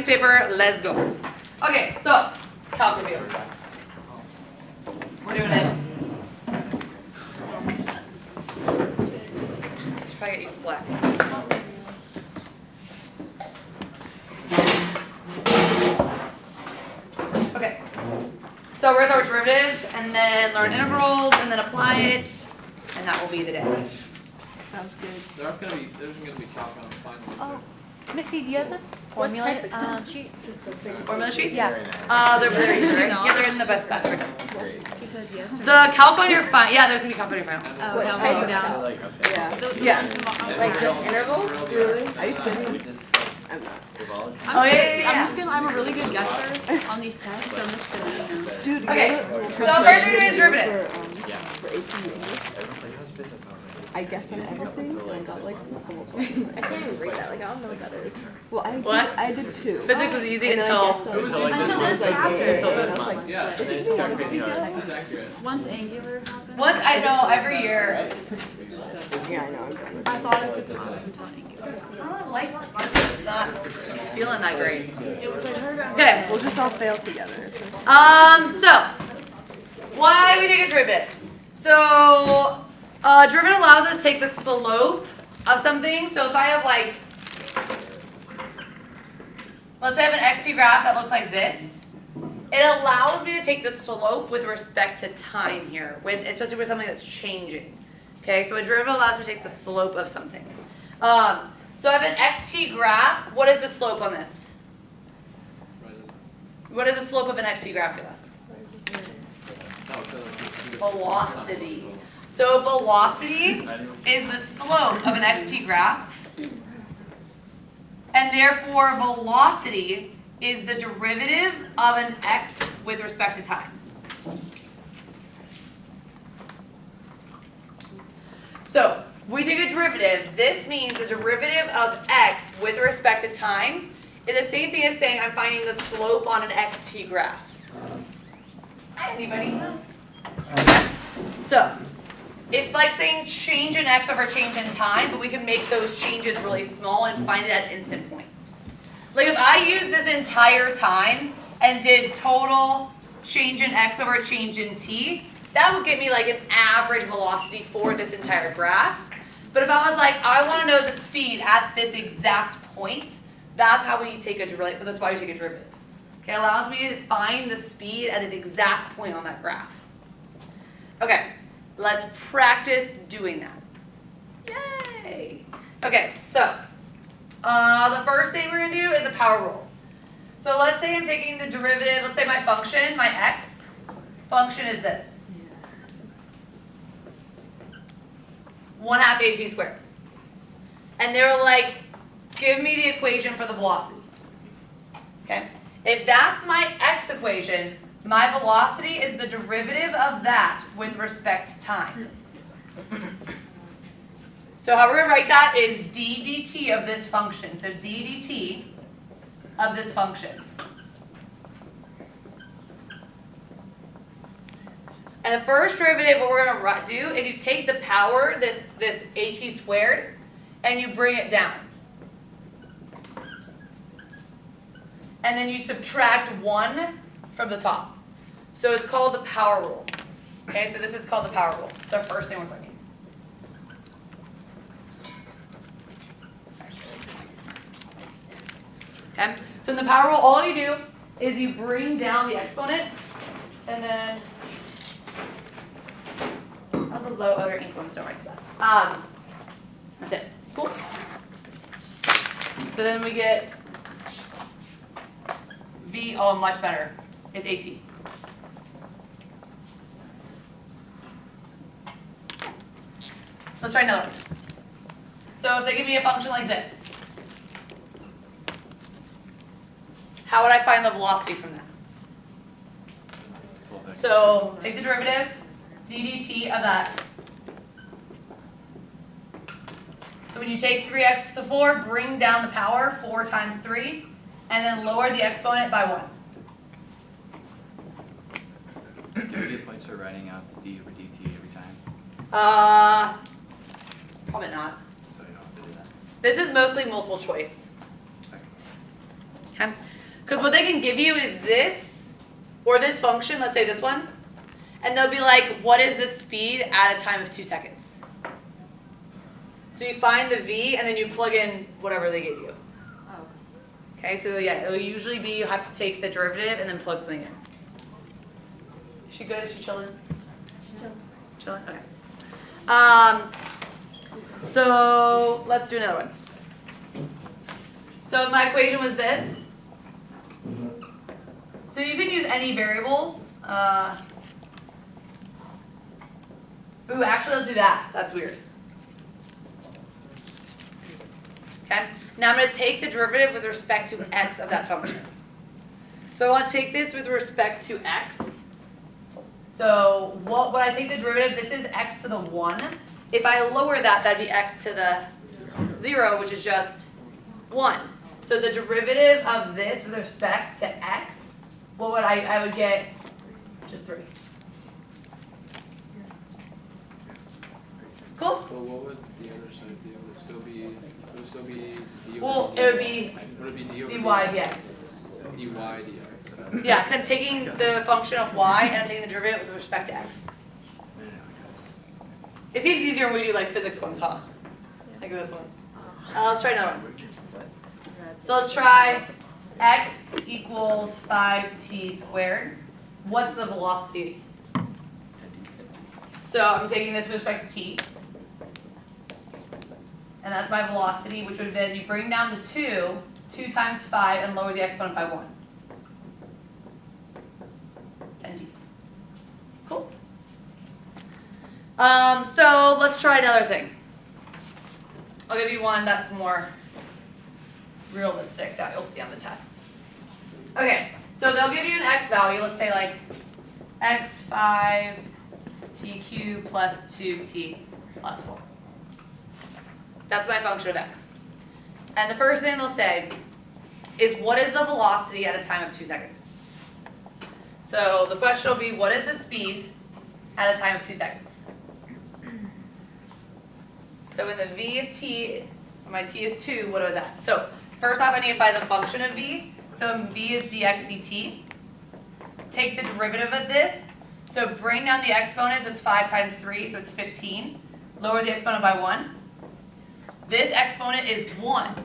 paper, let's go. Okay, so, calc review. We're doing it. Should probably get used black. Okay, so we're gonna start with derivatives, and then learn integrals, and then apply it, and that will be the day. Sounds good. There's gonna be calc on the final. Oh, Missy, do you have the formula sheets? Formula sheets? Yeah. They're very easy, right? Yeah, they're in the best basket. You said yes or no? The calc on your final, yeah, there's gonna be calc on your final. Oh, okay, I'll write it down. So like, okay. Yeah. Yeah. Like just intervals? Really? Are you We kidding? just I'm not. evolved. Oh, yeah. I'm a really good guesser on these tests, so I'm just gonna, you know. Dude, Okay, so first we're doing derivatives. Yeah. For AP English, Everyone's like, how's business? I guess on everything, and I got like almost all. I can't even read that, like, I don't know what that is. Well, What? I did two. Physics was easy And then until. I guessed on- It was like this Until one. this like, chapter. yeah, Until and this I was one. like, Yeah, and then it just got crazy hard. It's accurate. Once angular happened. Once I know every year. Yeah, I know. I'm done with I it. thought I could pass until angular. I don't like this. Not feeling that great. It was like, Okay. We'll just all fail together. So why we take a derivative? So derivative allows us to take the slope of something. So if I have like, let's say I have an xt graph that looks like this, it allows me to take the slope with respect to time here, when especially with something that's changing. Okay, so a derivative allows me to take the slope of something. So I have an xt graph. What is the slope on this? What does the slope of an xt graph give us? Velocity. So velocity is the slope of an xt graph, and therefore velocity is the derivative of an x with respect to time. So we take a derivative. This means the derivative of x with respect to time is the same thing as saying I'm finding the slope on an xt graph. Anybody? So it's like saying change in x over change in time, but we can make those changes really small and find it at an instant point. Like if I used this entire time and did total change in x over change in t, that would give me like an average velocity for this entire graph. But if I was like, I want to know the speed at this exact point, that's how we take a derivative. That's why we take a derivative. Okay, it allows me to find the speed at an exact point on that graph. Okay, let's practice doing that. Yay! Okay, so the first thing we're gonna do is the power rule. So let's say I'm taking the derivative. Let's say my function, my x function is this. 1/2 at squared. And they're like, give me the equation for the velocity. Okay? If that's my x equation, my velocity is the derivative of that with respect to time. So how we're going to write that is d dt of this function. So d dt of this function. And the first derivative, what we're going to do is you take the power, this at squared, and you bring it down. And then you subtract 1 from the top. So it's called the power rule. Okay, so this is called the power rule. It's our first thing we're learning. Okay, so in the power rule, all you do is you bring down the exponent, and then on the low other ink ones don't write the best. That's it. Cool. So then we get V. Oh, much better. It's AT. Let's try another one. So if they give me a function like this, how would I find the velocity from that? So take the derivative, d dt of that. So when you take 3x to 4, bring down the power, 4 times 3, and then lower the exponent by 1. Do we get points for writing out d over dt every time? Probably not. So you don't have to do that. This is mostly multiple choice. Okay. Because what they can give you is this, or this function, let's say this one, and they'll be like, what is the speed at a time of 2 seconds? So you find the v, and then you plug in whatever they give you. Oh, Okay, so yeah, it'll usually be you have to take the derivative and then plug something in. Is she good? Is she chilling? Chilling? Okay. So let's do another one. So my equation was this. So you can use any variables. Ooh, actually let's do that. That's weird. Okay, now I'm going to take the derivative with respect to x of that function. So I want to take this with respect to x. So when I take the derivative, this is x to the 1. If I lower that, that'd be x to the 0, which is just 1. So the derivative of this with respect to x, what would I would get just 3. Cool? Well, what would the other side be? Would it still be d Well, over it would be would it be d over dy dx. dy dx? Yeah, because I'm taking the function of y and I'm taking the derivative with respect to x. It's even easier when we do like physics ones, huh? Like this one. Let's try another one. So let's try x equals 5t squared. What's the velocity? So I'm taking this with respect to t. And that's my velocity, which would then you bring down the 2 times 5, and lower the exponent by 1. 10t. Cool. So let's try another thing. I'll give you one that's more realistic that you'll see on the test. Okay, so they'll give you an x value, let's say like x5 t cubed plus 2t plus 4. That's my function of x. And the first thing they'll say is what is the velocity at a time of 2 seconds? So the question will be what is the speed at a time of 2 seconds? So in the v of t, my t is 2, what was that? So first off I need to find the function of v. So v is dx dt. Take the derivative of this. So bring down the exponent, so it's 5 times 3, so it's 15. Lower the exponent by 1. This exponent is 1.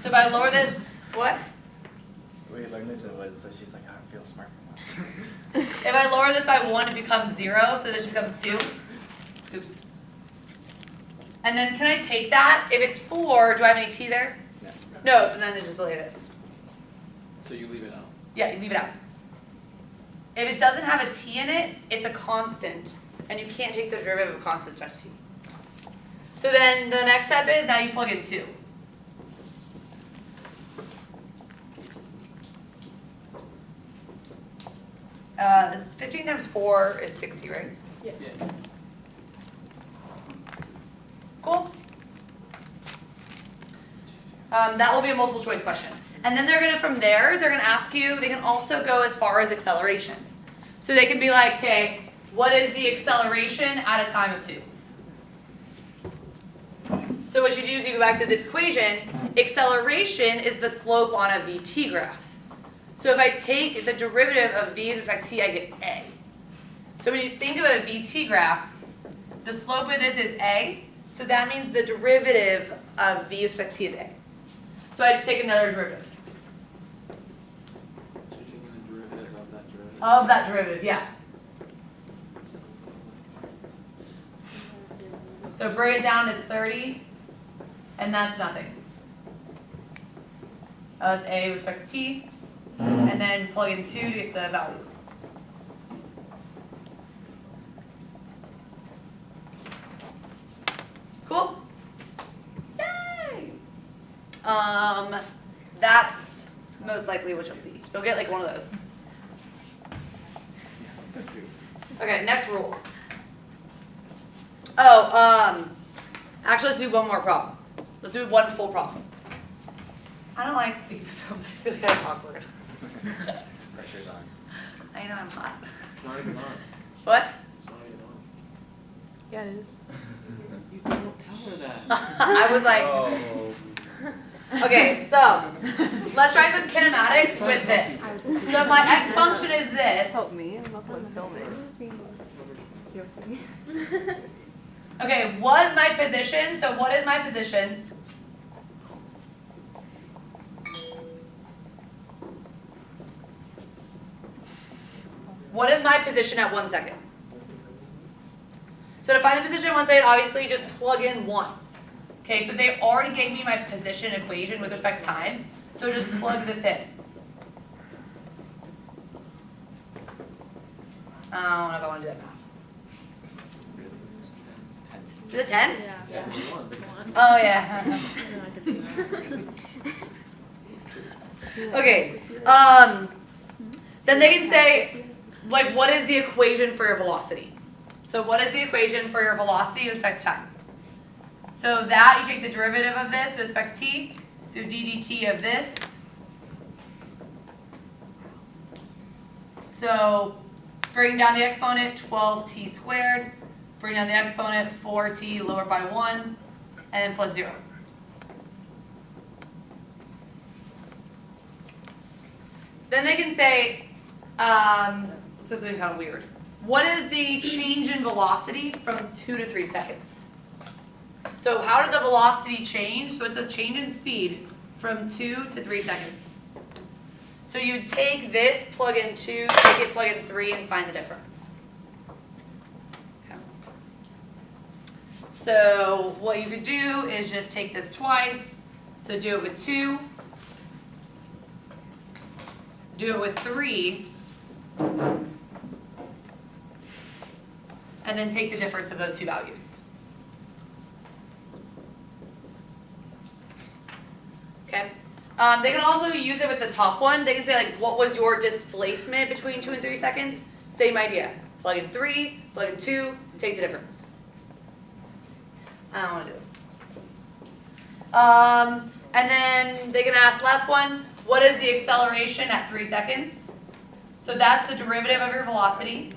So if I lower this, what? We learned this in Liz, so she's like, I feel smart for once. If I lower this by 1, it becomes 0, so this becomes 2. Oops. And then can I take that? If it's 4, do I have any t there? No, so then it's just like this. So you leave it out. Yeah, you leave it out. If it doesn't have a t in it, it's a constant, and you can't take the derivative of a constant with respect to t. So then the next step is now you plug in 2. Uh, 15 times 4 is 60, right? Yeah. Cool. That will be a multiple choice question. And then they're gonna, from there, they're gonna ask you, they can also go as far as acceleration. So they can be like, okay, what is the acceleration at a time of 2? So what you do is you go back to this equation. Acceleration is the slope on a vt graph. So if I take the derivative of v with respect to t, I get a. So when you think of a vt graph, the slope of this is a. So that means the derivative of v with respect to t is a. So I just take another derivative. So you're taking the derivative of that derivative. Of that derivative, yeah. So bring it down is 30, and that's nothing. That's a with respect to t, and then plug in 2 to get the value. Cool? Yay! That's most likely what you'll see. You'll get like one of those. Okay, next rules. Oh, actually let's do one more problem. Let's do one full problem. I don't like being filmed, I feel like I'm awkward. Pressure's on. I know I'm hot. It's not even on. What? It's not even on. Yeah, it is. You don't tell her that. I was like, Oh. Okay, so let's try some kinematics with this. So if my x function is this, Help me, I'm not the one filming. okay, was my position, so what is my position? What is my position at 1 second? So to find the position at 1 second, obviously just plug in 1. Okay, so they already gave me my position equation with respect to time, so just plug this in. I don't know if I want to do that math. Is it 10? Yeah. Oh yeah. Okay. Then they can say, like, what is the equation for your velocity? So what is the equation for your velocity with respect to time? So that, you take the derivative of this with respect to t. So d dt of this. So bring down the exponent, 12t squared. Bring down the exponent, 4t lowered by 1, and then plus 0. Then they can say, this is something kind of weird. What is the change in velocity from 2 to 3 seconds? So how did the velocity change? So it's a change in speed from 2 to 3 seconds. So you take this, plug in 2, take it, plug in 3, and find the difference. Okay. So what you could do is just take this twice. So do it with 2. Do it with 3. And then take the difference of those two values. Okay. They can also use it with the top one. They can say, like, what was your displacement between 2 and 3 seconds? Same idea. Plug in 3, plug in 2, and take the difference. I don't want to do this. And then they can ask, last one, what is the acceleration at 3 seconds? So that's the derivative of your velocity.